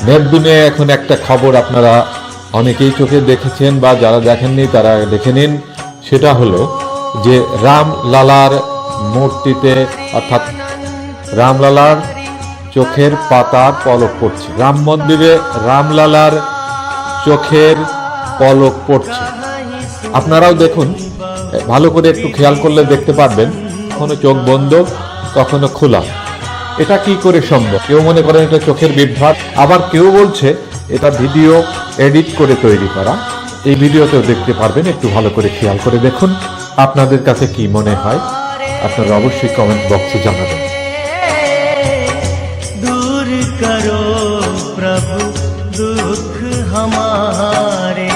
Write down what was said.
Net দুনিয়ায় এখন একটা খবর আপনারা অনেকেই চোখে দেখেছেন বা যারা দেখেননি তারা দেখে নিন। সেটা হলো যে রামলালার মূর্তিতে অর্থাৎ রামলালার চোখের পাতার পলক পড়ছে। রাম মন্দিরে রামলালার চোখের পলক পড়ছে। আপনারাও দেখুন, ভালো করে একটু খেয়াল করলে দেখতে পারবেন, কখনো চোখ বন্ধ কখনো খোলা। এটা কি করে সম্ভব? কেউ মনে করেন এটা চোখের বিভ্রাট, আবার কেউ বলছে এটা ভিডিও এডিট করে তৈরি করা। এই ভিডিওতেও দেখতে পারবেন, একটু ভালো করে খেয়াল করে দেখুন। আপনাদের কাছে কি মনে হয় আপনারা অবশ্যই কমেন্ট বক্সে জানাবেন। दूर करो प्रभु दुख हमारे,